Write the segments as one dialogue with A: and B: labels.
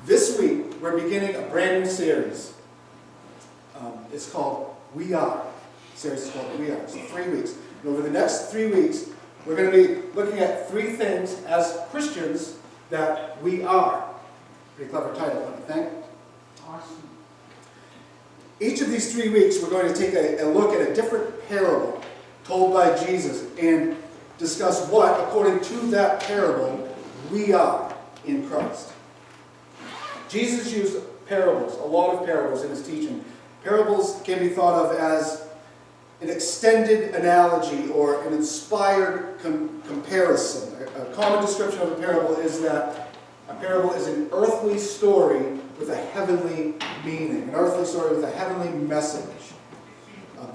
A: This week, we're beginning a brand new series. It's called We Are. The series is called We Are. It's 3 weeks. And over the next 3 weeks, we're going to be looking at 3 things as Christians that we are. Pretty clever title, don't you think?
B: Awesome.
A: Each of these 3 weeks, we're going to take a look at a different parable told by Jesus and discuss what, according to that parable, we are in Christ. Jesus used parables, a lot of parables in his teaching. Parables can be thought of as an extended analogy or an inspired comparison. A common description of a parable is that a parable is an earthly story with a heavenly meaning, an earthly story with a heavenly message.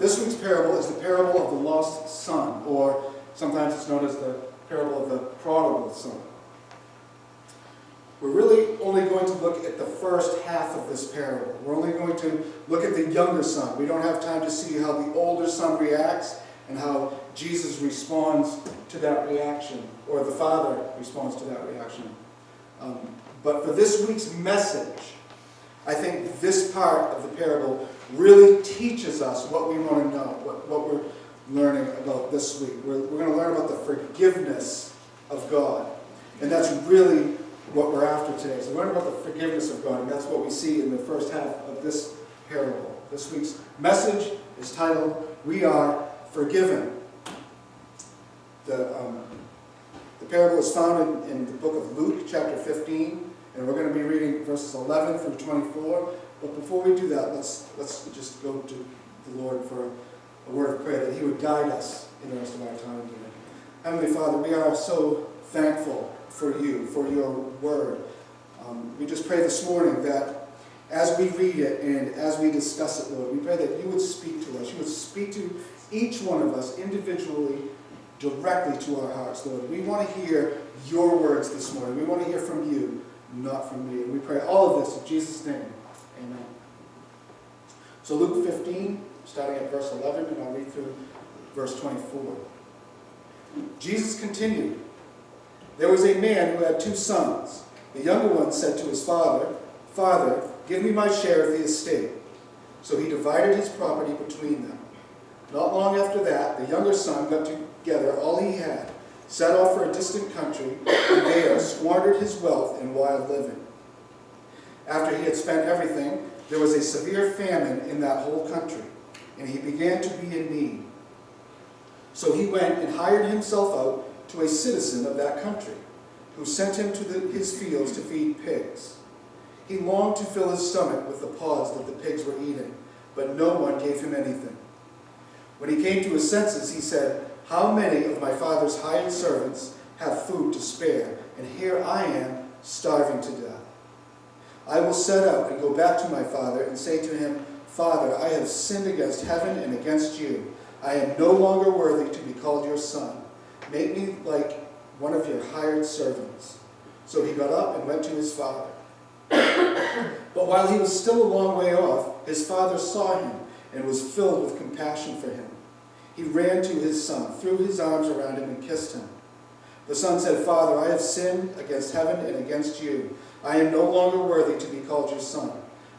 A: This week's parable is the parable of the lost son, or sometimes it's known as the parable of the prodigal son. We're really only going to look at the first half of this parable. We're only going to look at the younger son. We don't have time to see how the older son reacts and how Jesus responds to that reaction, or the father responds to that reaction. But for this week's message, I think this part of the parable really teaches us what we want to know, what we're learning about this week. We're going to learn about the forgiveness of God. And that's really what we're after today. So learn about the forgiveness of God, and that's what we see in the first half of this parable. This week's message is titled, We Are Forgiven. The parable is found in the book of Luke, chapter 15, and we're going to be reading verses 11 through 24. But before we do that, let's just go to the Lord for a word of prayer, that He would guide us in the rest of our time here. Heavenly Father, we are so thankful for you, for your word. We just pray this morning that as we read it and as we discuss it, Lord, we pray that you would speak to us. You would speak to each one of us individually, directly to our hearts, Lord. We want to hear your words this morning. We want to hear from you, not from me. And we pray all of this in Jesus' name. Amen. So Luke 15, starting at verse 11, and I'll read through verse 24. Jesus continued, There was a man who had 2 sons. The younger one said to his father, Father, give me my share of the estate. So he divided his property between them. Not long after that, the younger son got together all he had, set off for a distant country, and there squandered his wealth in wild living. After he had spent everything, there was a severe famine in that whole country, and he began to be in need. So he went and hired himself out to a citizen of that country, who sent him to his fields to feed pigs. He longed to fill his stomach with the pods that the pigs were eating, but no one gave him anything. When he came to his senses, he said, How many of my father's hired servants have food to spare, and here I am starving to death? I will set out and go back to my father and say to him, Father, I have sinned against heaven and against you. I am no longer worthy to be called your son. Make me like one of your hired servants. So he got up and went to his father. But while he was still a long way off, his father saw him and was filled with compassion for him. He ran to his son, threw his arms around him, and kissed him. The son said, Father, I have sinned against heaven and against you. I am no longer worthy to be called your son.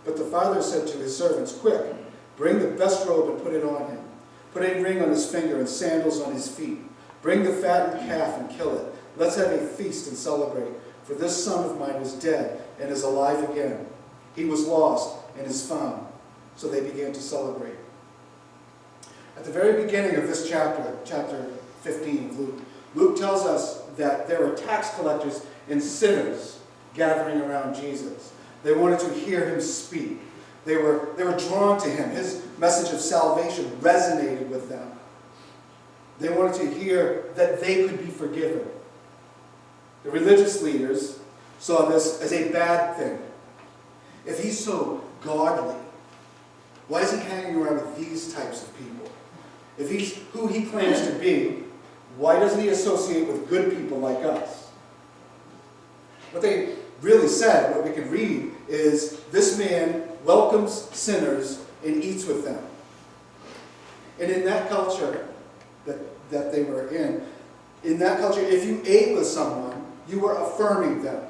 A: But the father said to his servants, Quick, bring the best robe and put it on him. Put a ring on his finger and sandals on his feet. Bring the fattened calf and kill it. Let's have a feast and celebrate. For this son of mine was dead and is alive again. He was lost and is found. So they began to celebrate. At the very beginning of this chapter, chapter 15 of Luke, Luke tells us that there were tax collectors and sinners gathering around Jesus. They wanted to hear him speak. They were drawn to him. His message of salvation resonated with them. They wanted to hear that they could be forgiven. The religious leaders saw this as a bad thing. If he's so godly, why is he hanging around with these types of people? If he's who he claims to be, why doesn't he associate with good people like us? What they really said, what we can read, is this man welcomes sinners and eats with them. And in that culture that they were in that culture, if you ate with someone, you were affirming them.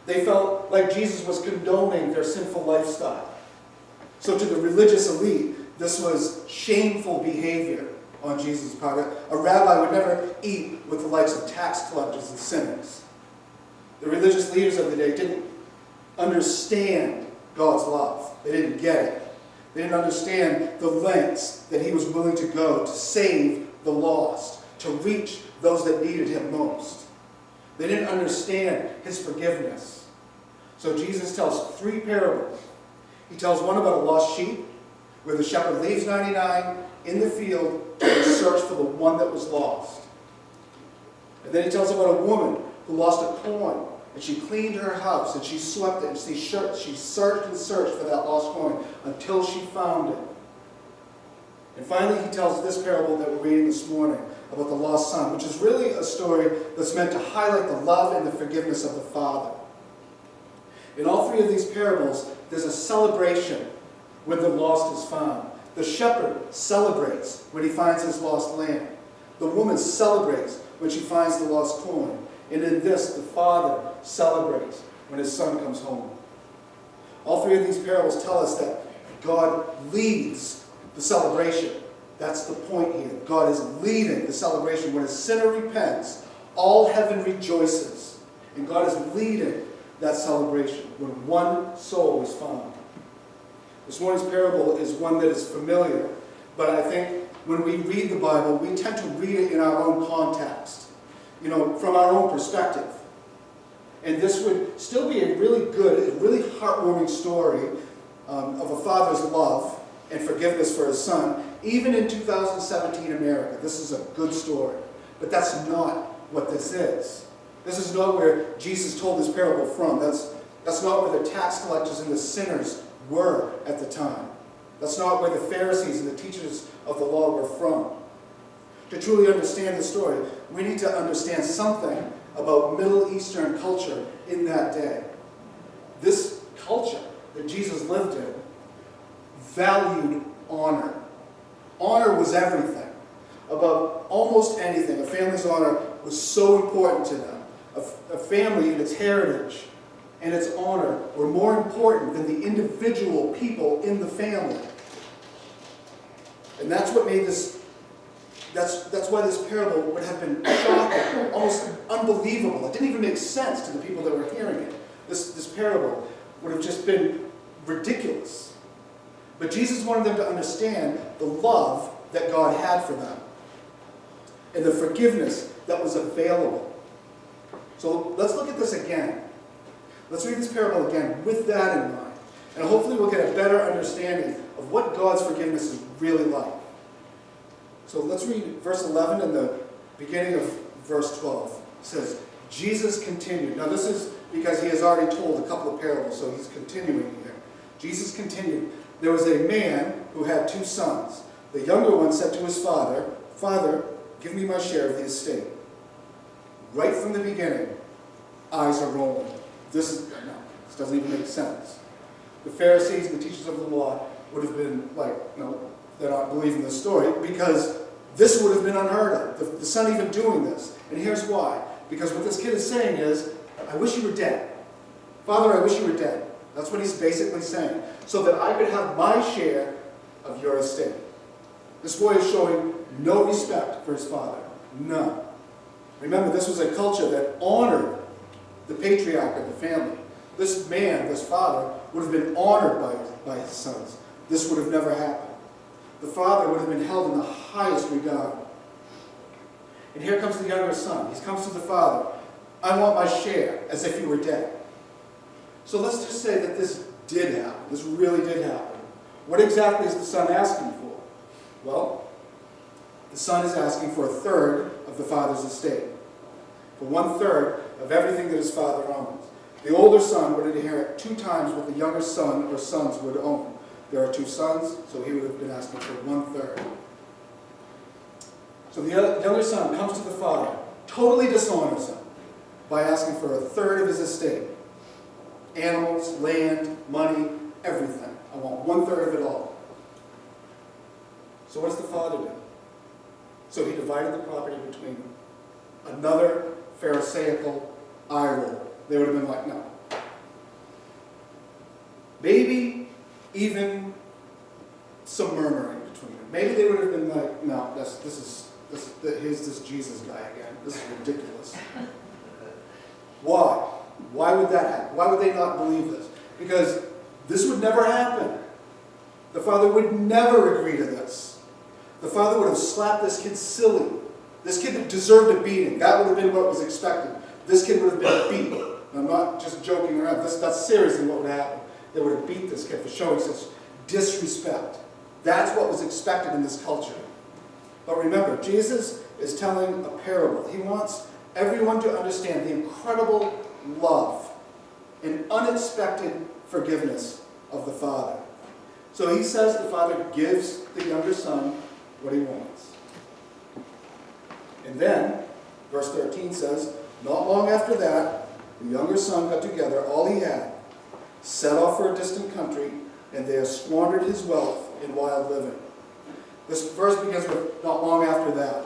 A: They felt like Jesus was condoning their sinful lifestyle. So to the religious elite, this was shameful behavior on Jesus' part. A rabbi would never eat with the likes of tax collectors and sinners. The religious leaders of the day didn't understand God's love. They didn't get it. They didn't understand the lengths that he was willing to go to save the lost, to reach those that needed him most. They didn't understand his forgiveness. So Jesus tells 3 parables. He tells one about a lost sheep, where the shepherd leaves 99 in the field to search for the one that was lost. And then he tells about a woman who lost a coin, and she cleaned her house, and she swept it, and she searched and searched for that lost coin until she found it. And finally, he tells this parable that we're reading this morning about the lost son, which is really a story that's meant to highlight the love and the forgiveness of the Father. In all 3 of these parables, there's a celebration when the lost is found. The shepherd celebrates when he finds his lost lamb. The woman celebrates when she finds the lost coin. And in this, the father celebrates when his son comes home. All 3 of these parables tell us that God leads the celebration. That's the point here. God is leading the celebration. When a sinner repents, all heaven rejoices. And God is leading that celebration when one soul is found. This morning's parable is one that is familiar, but I think when we read the Bible, we tend to read it in our own context, from our own perspective. And this would still be a really good, a really heartwarming story of a father's love and forgiveness for his son, even in 2017 America. This is a good story. But that's not what this is. This is not where Jesus told this parable from. That's not where the tax collectors and the sinners were at the time. That's not where the Pharisees and the teachers of the law were from. To truly understand the story, we need to understand something about Middle Eastern culture in that day. This culture that Jesus lived in valued honor. Honor was everything. Above almost anything, a family's honor was so important to them. A family and its heritage and its honor were more important than the individual people in the family. And that's what made this, that's why this parable would have been shocking, almost unbelievable. It didn't even make sense to the people that were hearing it. This parable would have just been ridiculous. But Jesus wanted them to understand the love that God had for them and the forgiveness that was available. So let's look at this again. Let's read this parable again with that in mind. And hopefully we'll get a better understanding of what God's forgiveness is really like. So let's read verse 11 and the beginning of verse 12. It says, Jesus continued. Now this is because he has already told a couple of parables, so he's continuing here. Jesus continued. There was a man who had 2 sons. The younger one said to his father, Father, give me my share of the estate. Right from the beginning, eyes are rolling. This doesn't even make sense. The Pharisees and the teachers of the law would have been like, no, they're not believing this story, because this would have been unheard of. The son even doing this. And here's why. Because what this kid is saying is, I wish you were dead. Father, I wish you were dead. That's what he's basically saying. So that I could have my share of your estate. This boy is showing no respect for his father. None. Remember, this was a culture that honored the patriarch of the family. This man, this father, would have been honored by his sons. This would have never happened. The father would have been held in the highest regard. And here comes the younger son. He comes to the father. I want my share, as if you were dead. So let's just say that this did happen. This really did happen. What exactly is the son asking for? Well, the son is asking for 1/3 of the father's estate. For 1/3 of everything that his father owns. The older son would inherit 2 times what the younger son or sons would own. There are 2 sons, so he would have been asking for 1/3. So the younger son comes to the father, totally dishonors him by asking for 1/3 of his estate. Animals, land, money, everything. I want 1/3 of it all. So what does the father do? So he divided the property between them. Another Pharisaical eye roll. They would have been like, no, even some murmuring between them. Maybe they would have been like, no, here's this Jesus guy again. This is ridiculous. Why? Why would that happen? Why would they not believe this? Because this would never happen. The father would never agree to this. The father would have slapped this kid silly. This kid deserved a beating. That would have been what was expected. This kid would have been beat. I'm not just joking around. That's seriously what would happen. They would have beat this kid for showing such disrespect. That's what was expected in this culture. But remember, Jesus is telling a parable. He wants everyone to understand the incredible love and unexpected forgiveness of the Father. So he says the Father gives the younger son what he wants. And then, verse 13 says, not long after that, the younger son got together all he had, set off for a distant country, and there squandered his wealth in wild living. This verse begins with not long after that.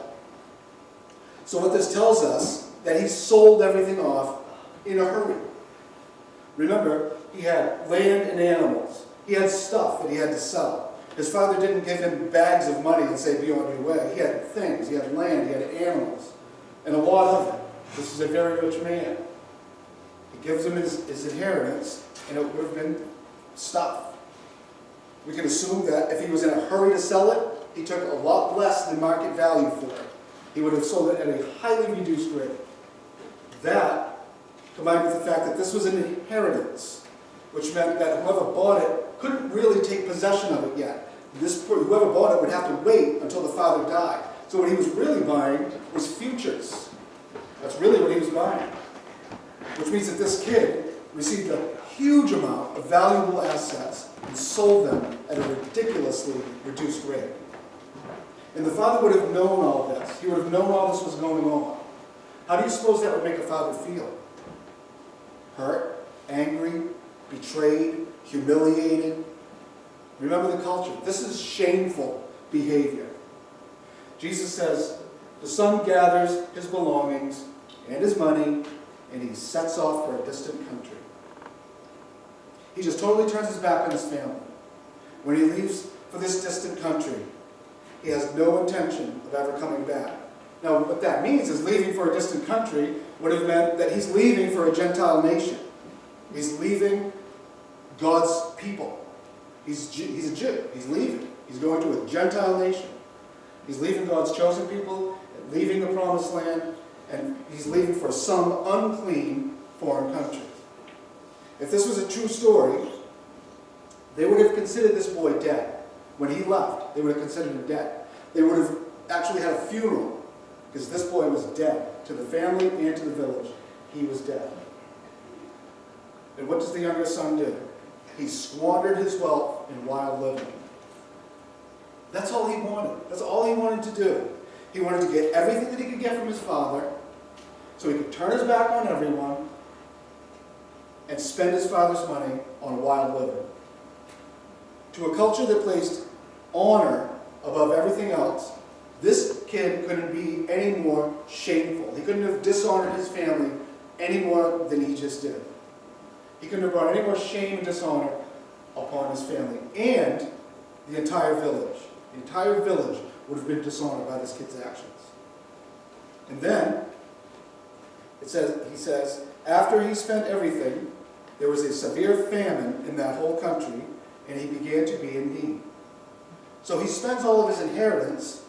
A: So what this tells us, that he sold everything off in a hurry. Remember, he had land and animals. He had stuff that he had to sell. His father didn't give him bags of money and say, be on your way. He had things. He had land. He had animals. And a lot of it. This is a very rich man. He gives him his inheritance, and it would have been stuff. We can assume that if he was in a hurry to sell it, he took a lot less than market value for it. He would have sold it at a highly reduced rate. That, combined with the fact that this was an inheritance, which meant that whoever bought it couldn't really take possession of it yet. Whoever bought it would have to wait until the father died. So what he was really buying was futures. That's really what he was buying. Which means that this kid received a huge amount of valuable assets and sold them at a ridiculously reduced rate. And the father would have known all this. He would have known all this was going on. How do you suppose that would make a father feel? Hurt, angry, betrayed, humiliated. Remember the culture. This is shameful behavior. Jesus says, the son gathers his belongings and his money, and he sets off for a distant country. He just totally turns his back on his family. When he leaves for this distant country, he has no intention of ever coming back. Now, what that means is leaving for a distant country would have meant that he's leaving for a Gentile nation. He's leaving God's people. He's a Jew. He's leaving. He's going to a Gentile nation. He's leaving God's chosen people, leaving the promised land, and he's leaving for some unclean foreign country. If this was a true story, they would have considered this boy dead. When he left, they would have considered him dead. They would have actually had a funeral, because this boy was dead. To the family and to the village, he was dead. And what does the younger son do? He squandered his wealth in wild living. That's all he wanted. That's all he wanted to do. He wanted to get everything that he could get from his father, so he could turn his back on everyone and spend his father's money on wild living. To a culture that placed honor above everything else, this kid couldn't be any more shameful. He couldn't have dishonored his family any more than he just did. He couldn't have brought any more shame and dishonor upon his family and the entire village. The entire village would have been dishonored by this kid's actions. And then, he says, after he spent everything, there was a severe famine in that whole country, and he began to be in need. So he spends all of his inheritance,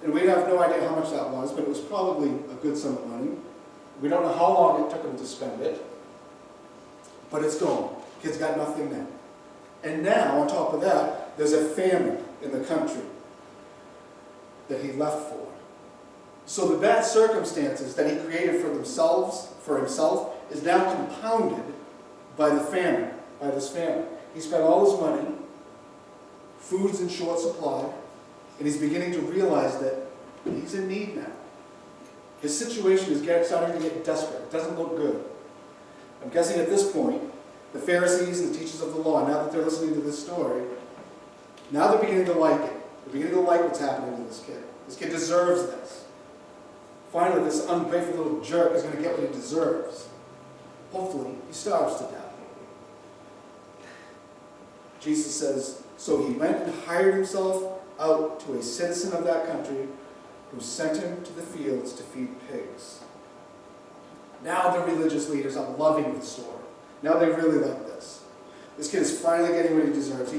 A: and we have no idea how much that was, but it was probably a good sum of money. We don't know how long it took him to spend it, but it's gone. Kid's got nothing now. And now, on top of that, there's a famine in the country that he left for. So the bad circumstances that he created for himself, is now compounded by the famine, by this famine. He spent all his money, food's in short supply, and he's beginning to realize that he's in need now. His situation is starting to get desperate. It doesn't look good. I'm guessing at this point, the Pharisees and the teachers of the law, now that they're listening to this story, now they're beginning to like it. They're beginning to like what's happening to this kid. This kid deserves this. Finally, this ungrateful little jerk is going to get what he deserves. Hopefully, he starves to death. Jesus says, so he went and hired himself out to a citizen of that country who sent him to the fields to feed pigs. Now the religious leaders are loving the story. Now they really like this. This kid is finally getting what he deserves.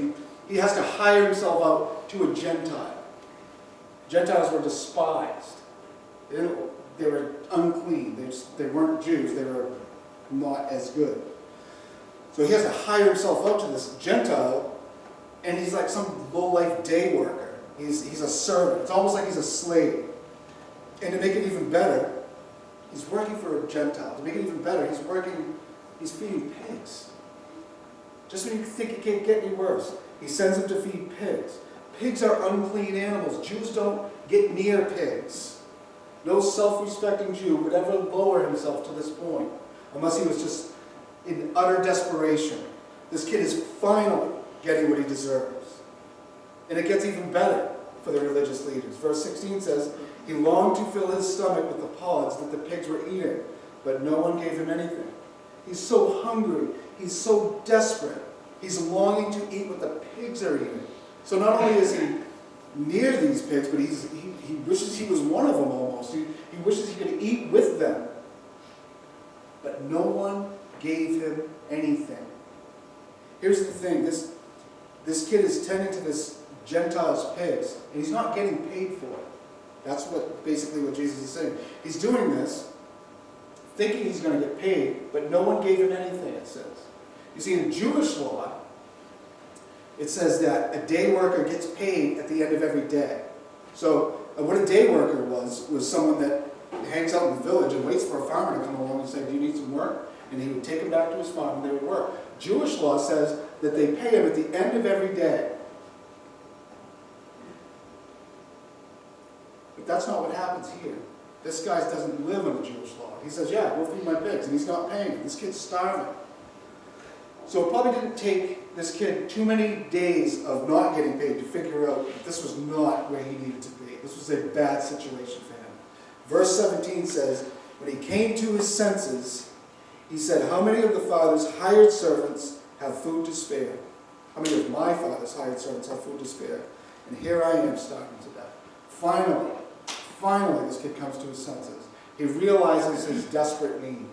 A: He has to hire himself out to a Gentile. Gentiles were despised. They were unclean. They weren't Jews. They were not as good. So he has to hire himself out to this Gentile, and he's like some low-life day worker. He's a servant. It's almost like he's a slave. And to make it even better, he's working for a Gentile. To make it even better, he's feeding pigs. Just when you think it can't get any worse, he sends him to feed pigs. Pigs are unclean animals. Jews don't get near pigs. No self-respecting Jew would ever lower himself to this point, unless he was just in utter desperation. This kid is finally getting what he deserves. And it gets even better for the religious leaders. Verse 16 says, he longed to fill his stomach with the pods that the pigs were eating, but no one gave him anything. He's so hungry. He's so desperate. He's longing to eat what the pigs are eating. So not only is he near these pigs, but he wishes he was one of them almost. He wishes he could eat with them. But no one gave him anything. Here's the thing. This kid is tending to this Gentile's pigs, and he's not getting paid for it. That's basically what Jesus is saying. He's doing this, thinking he's going to get paid, but no one gave him anything, it says. You see, in Jewish law, it says that a day worker gets paid at the end of every day. So what a day worker was someone that hangs out in the village and waits for a farmer to come along and say, do you need some work? And he would take him back to his farm and they would work. Jewish law says that they pay him at the end of every day. But that's not what happens here. This guy doesn't live under Jewish law. He says, yeah, go feed my pigs. And he's not paying him. This kid's starving. So it probably didn't take this kid too many days of not getting paid to figure out that this was not where he needed to be. This was a bad situation for him. Verse 17 says, when he came to his senses, he said, how many of the Father's hired servants have food to spare? How many of my Father's hired servants have food to spare? And here I am starving to death. Finally, this kid comes to his senses. He realizes his desperate need.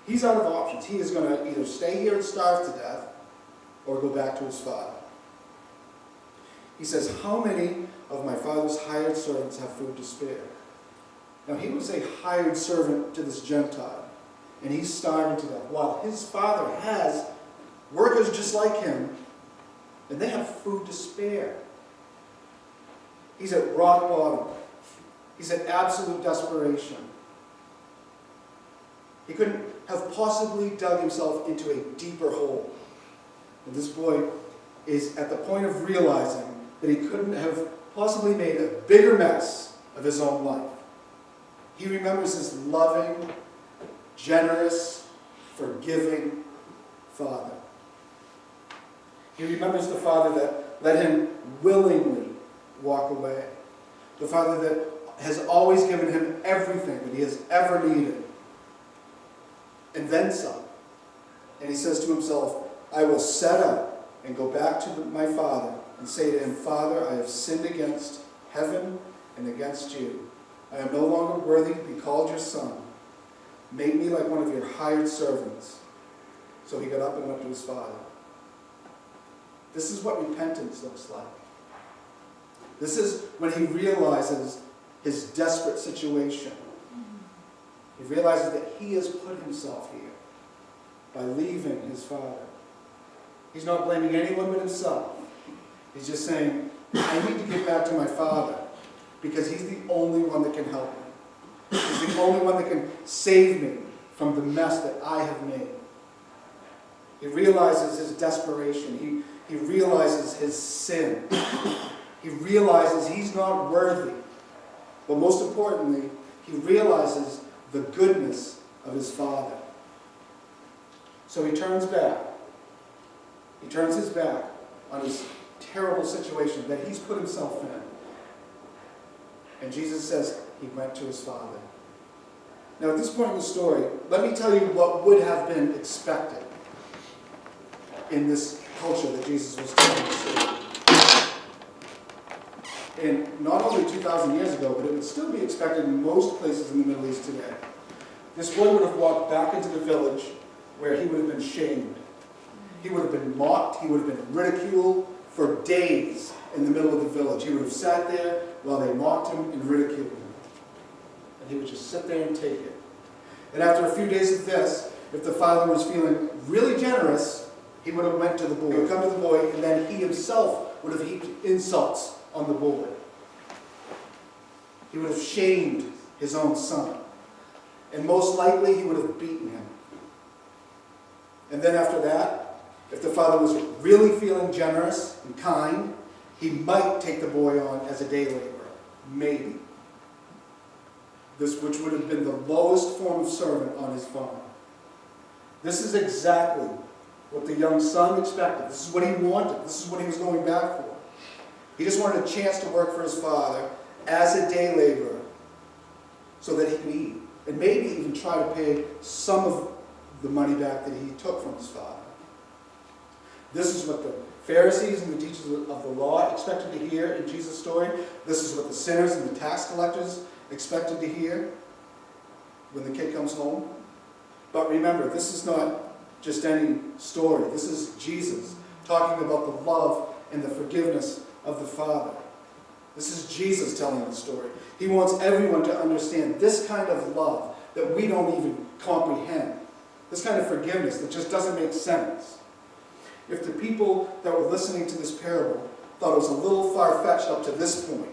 A: He's out of options. He is going to either stay here and starve to death or go back to his father. He says, how many of my father's hired servants have food to spare? Now, he was a hired servant to this Gentile, and he's starving to death, while his father has workers just like him, and they have food to spare. He's at rock bottom. He's at absolute desperation. He couldn't have possibly dug himself into a deeper hole. And this boy is at the point of realizing that he couldn't have possibly made a bigger mess of his own life. He remembers his loving, generous, forgiving father. He remembers the father that let him willingly walk away. The father that has always given him everything that he has ever needed. And then some. And he says to himself, I will set out and go back to my father and say to him, Father, I have sinned against heaven and against you. I am no longer worthy to be called your son. Make me like one of your hired servants. So he got up and went to his father. This is what repentance looks like. This is when he realizes his desperate situation. He realizes that he has put himself here by leaving his father. He's not blaming anyone but himself. He's just saying, I need to get back to my father because he's the only one that can help me. He's the only one that can save me from the mess that I have made. He realizes his desperation. He realizes his sin. He realizes he's not worthy. But most importantly, he realizes the goodness of his father. So he turns back. He turns his back on his terrible situation that he's put himself in. And Jesus says he went to his father. Now at this point in the story, let me tell you what would have been expected in this culture that Jesus was telling the story. And not only 2,000 years ago, but it would still be expected in most places in the Middle East today. This boy would have walked back into the village where he would have been shamed. He would have been mocked. He would have been ridiculed for days in the middle of the village. He would have sat there while they mocked him and ridiculed him. And he would just sit there and take it. And after a few days of this, if the father was feeling really generous, he would have went to the boy. He would come to the boy, and then he himself would have heaped insults on the boy. He would have shamed his own son. And most likely, he would have beaten him. And then after that, if the father was really feeling generous and kind, he might take the boy on as a day laborer. Maybe. This, which would have been the lowest form of servant on his farm. This is exactly what the young son expected. This is what he wanted. This is what he was going back for. He just wanted a chance to work for his father as a day laborer so that he could eat. And maybe even try to pay some of the money back that he took from his father. This is what the Pharisees and the teachers of the law expected to hear in Jesus' story. This is what the sinners and the tax collectors expected to hear when the kid comes home. But remember, this is not just any story. This is Jesus talking about the love and the forgiveness of the Father. This is Jesus telling the story. He wants everyone to understand this kind of love that we don't even comprehend. This kind of forgiveness that just doesn't make sense. If the people that were listening to this parable thought it was a little far-fetched up to this point,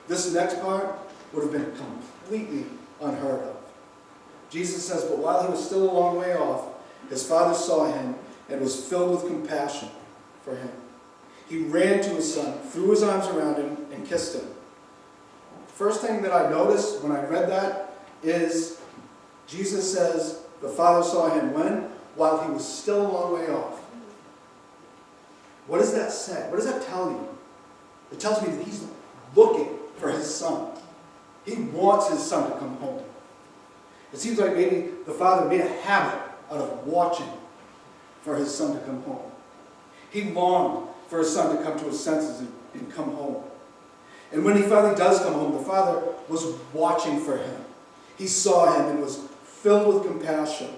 A: this next part would have been completely unheard of. Jesus says, but while he was still a long way off, his father saw him and was filled with compassion for him. He ran to his son, threw his arms around him, and kissed him. First thing that I noticed when I read that is Jesus says the father saw him when? While he was still a long way off. What does that say? What does that tell you? It tells me that he's looking for his son. He wants his son to come home. It seems like maybe the father made a habit out of watching for his son to come home. He longed for his son to come to his senses and come home. And when he finally does come home, the father was watching for him. He saw him and was filled with compassion.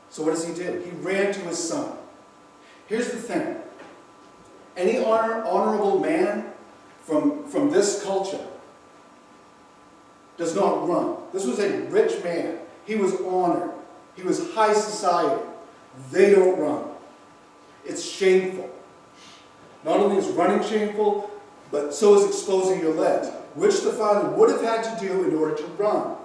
A: So what does he do? He ran to his son. Here's the thing. Any honorable man from this culture does not run. This was a rich man. He was honored. He was high society. They don't run. It's shameful. Not only is running shameful, but so is exposing your legs, which the father would have had to do in order to run.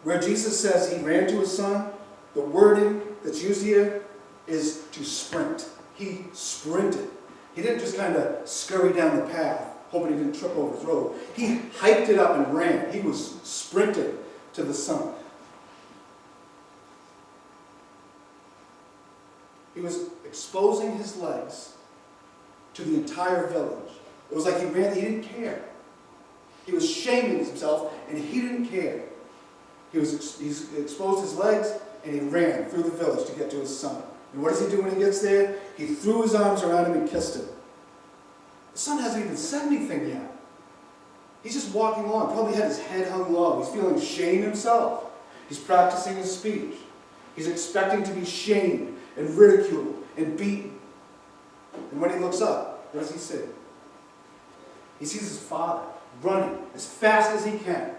A: Where Jesus says he ran to his son, the wording that's used here is to sprint. He sprinted. He didn't just kind of scurry down the path, hoping he didn't trip over his robe. He hiked it up and ran. He was sprinting to the son. He was exposing his legs to the entire village. It was like he ran, he didn't care. He was shaming himself, and he didn't care. He exposed his legs, and he ran through the village to get to his son. And what does he do when he gets there? He threw his arms around him and kissed him. The son hasn't even said anything yet. He's just walking along, probably had his head hung low. He's feeling shame himself. He's practicing his speech. He's expecting to be shamed and ridiculed and beaten. And when he looks up, what does he see? He sees his father running as fast as he can.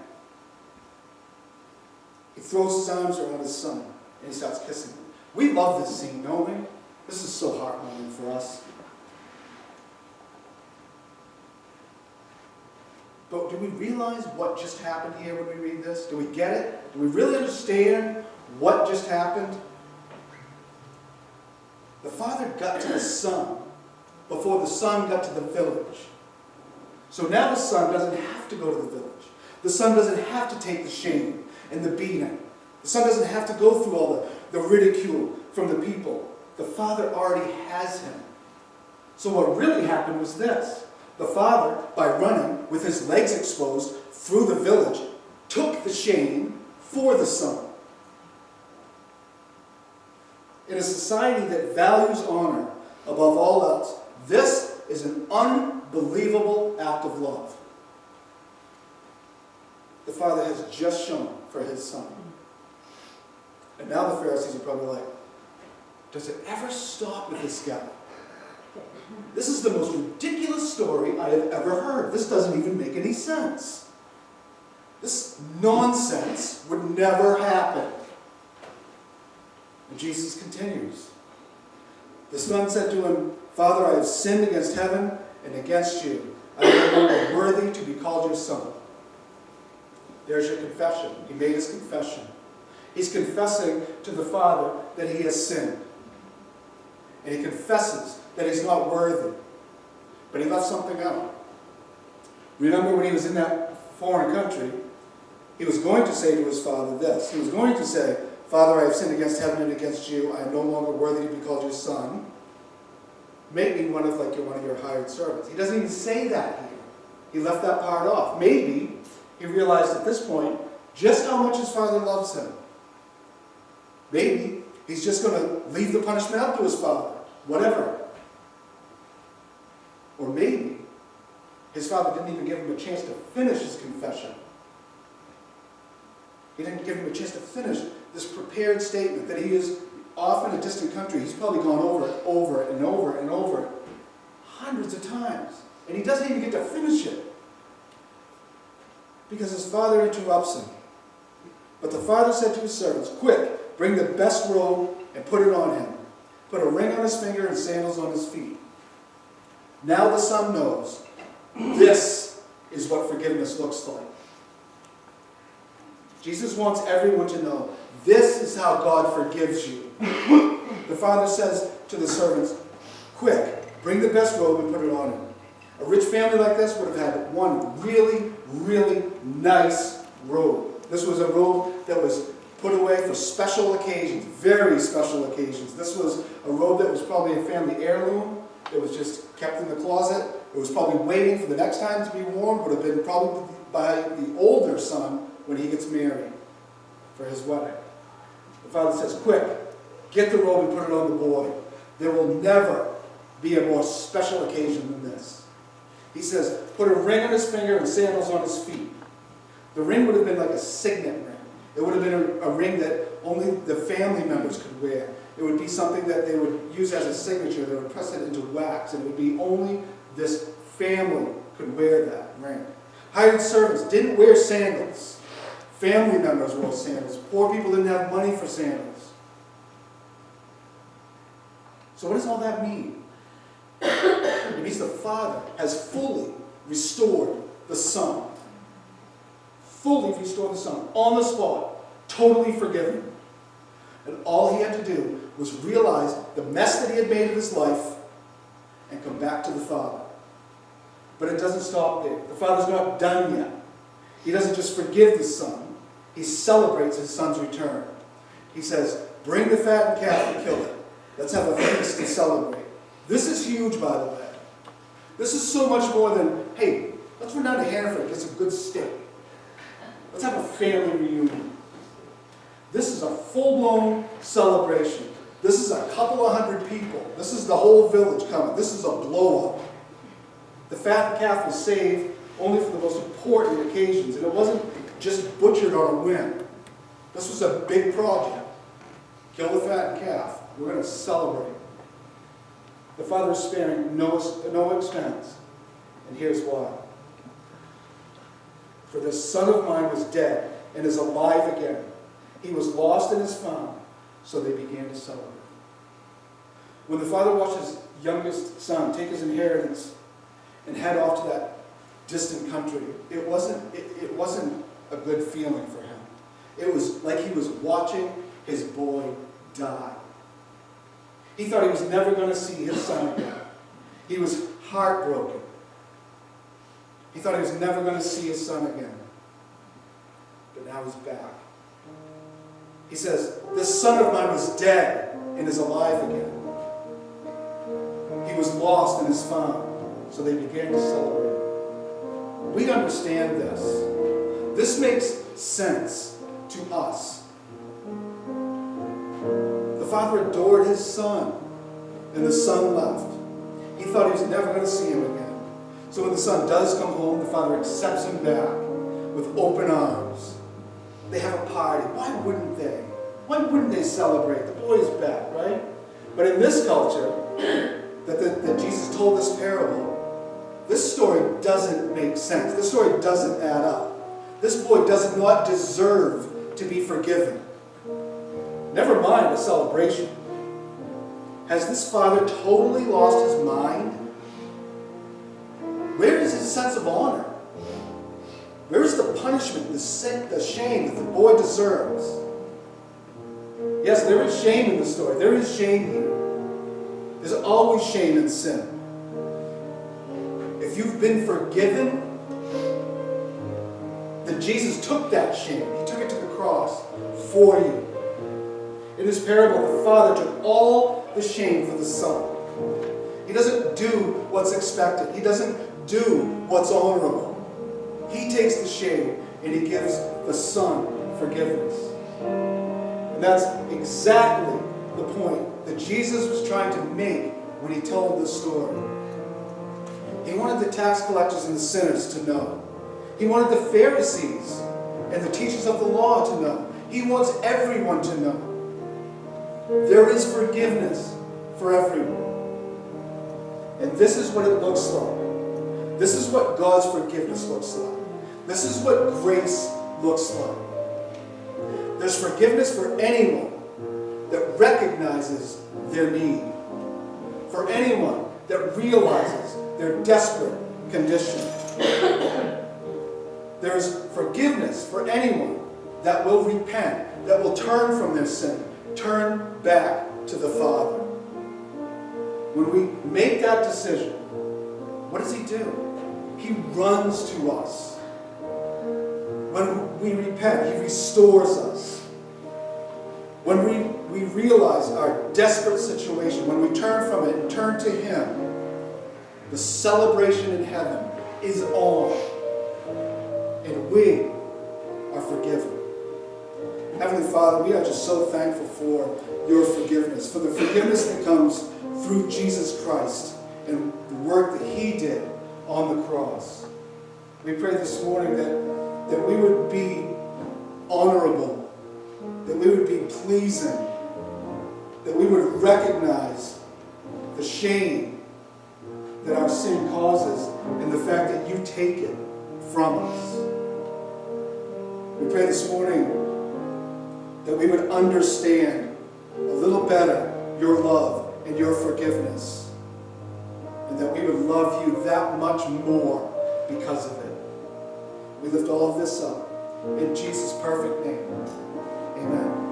A: He throws his arms around his son and he starts kissing him. We love this scene, don't we? This is so heartwarming for us. But do we realize what just happened here when we read this? Do we get it? Do we really understand what just happened? The father got to the son before the son got to the village. So now the son doesn't have to go to the village. The son doesn't have to take the shame and the beating. The son doesn't have to go through all the ridicule from the people. The father already has him. So what really happened was this. The father, by running with his legs exposed through the village, took the shame for the son. In a society that values honor above all else, this is an unbelievable act of love. The Father has just shown for his Son. And now the Pharisees are probably like, does it ever stop with this guy? This is the most ridiculous story I have ever heard. This doesn't even make any sense. This nonsense would never happen. And Jesus continues. The son said to him, Father, I have sinned against heaven and against you. I am no longer worthy to be called your son. There's your confession. He made his confession. He's confessing to the Father that he has sinned. And he confesses that he's not worthy. But he left something out. Remember when he was in that foreign country, he was going to say to his father this. He was going to say, Father, I have sinned against heaven and against you. I am no longer worthy to be called your son. Make me one of your hired servants. He doesn't even say that here. He left that part off. Maybe he realized at this point just how much his father loves him. Maybe he's just going to leave the punishment up to his father. Whatever. Or maybe his father didn't even give him a chance to finish his confession. He didn't give him a chance to finish this prepared statement that he is off in a distant country. He's probably gone over it, over and over and over it, hundreds of times. And he doesn't even get to finish it. Because his father interrupts him. But the father said to his servants, Quick, bring the best robe and put it on him. Put a ring on his finger and sandals on his feet. Now the son knows this is what forgiveness looks like. Jesus wants everyone to know this is how God forgives you. The father says to the servants, Quick, bring the best robe and put it on him. A rich family like this would have had one really, really nice robe. This was a robe that was put away for special occasions, very special occasions. This was a robe that was probably a family heirloom. It was just kept in the closet. It was probably waiting for the next time to be worn. Would have been probably by the older son when he gets married for his wedding. The father says, Quick, get the robe and put it on the boy. There will never be a more special occasion than this. He says, put a ring on his finger and sandals on his feet. The ring would have been like a signet ring. It would have been a ring that only the family members could wear. It would be something that they would use as a signature. They would press it into wax, and it would be only this family could wear that ring. Hired servants didn't wear sandals. Family members wore sandals. Poor people didn't have money for sandals. So what does all that mean? It means the Father has fully restored the Son. Fully restored the Son. On the spot. Totally forgiven. And all he had to do was realize the mess that he had made of his life and come back to the Father. But it doesn't stop there. The Father's not done yet. He doesn't just forgive the Son. He celebrates his Son's return. He says, Bring the fattened calf and kill it. Let's have a feast and celebrate. This is huge, by the way. This is so much more than, hey, let's run down to Hannaford and get some good steak. Let's have a family reunion. This is a full-blown celebration. This is a couple of hundred people. This is the whole village coming. This is a blow-up. The fattened calf was saved only for the most important occasions, and it wasn't just butchered on a whim. This was a big project. Kill the fattened calf. We're going to celebrate. The Father is sparing no expense. And here's why. For this son of mine was dead and is alive again. He was lost and is found. So they began to celebrate. When the father watched his youngest son take his inheritance and head off to that distant country, it wasn't a good feeling for him. It was like he was watching his boy die. He thought he was never going to see his son again. He was heartbroken. He thought he was never going to see his son again. But now he's back. He says, This son of mine was dead and is alive again. He was lost and is found. So they began to celebrate. We understand this. This makes sense to us. The father adored his son, and the son left. He thought he was never going to see him again. So when the son does come home, the father accepts him back with open arms. They have a party. Why wouldn't they? Why wouldn't they celebrate? The boy's back, right? But in this culture, that Jesus told this parable, this story doesn't make sense. This story doesn't add up. This boy does not deserve to be forgiven. Never mind a celebration. Has this father totally lost his mind? Where is his sense of honor? Where is the punishment, the shame that the boy deserves? Yes, there is shame in the story. There is shame here. There's always shame in sin. If you've been forgiven, then Jesus took that shame. He took it to the cross for you. In this parable, the father took all the shame for the son. He doesn't do what's expected. He doesn't do what's honorable. He takes the shame and he gives the son forgiveness. And that's exactly the point that Jesus was trying to make when he told this story. He wanted the tax collectors and the sinners to know. He wanted the Pharisees and the teachers of the law to know. He wants everyone to know. There is forgiveness for everyone. And this is what it looks like. This is what God's forgiveness looks like. This is what grace looks like. There's forgiveness for anyone that recognizes their need. For anyone that realizes their desperate condition. There's forgiveness for anyone that will repent, that will turn from their sin, turn back to the Father. When we make that decision, what does he do? He runs to us. When we repent, he restores us. When we realize our desperate situation, when we turn from it and turn to him, the celebration in heaven is on. And we are forgiven. Heavenly Father, we are just so thankful for your forgiveness, for the forgiveness that comes through Jesus Christ and the work that he did on the cross. We pray this morning that we would be honorable, that we would be pleasing, that we would recognize the shame that our sin causes and the fact that you take it from us. We pray this morning that we would understand a little better your love and your forgiveness, and that we would love you that much more because of it. We lift all of this up in Jesus' perfect name. Amen.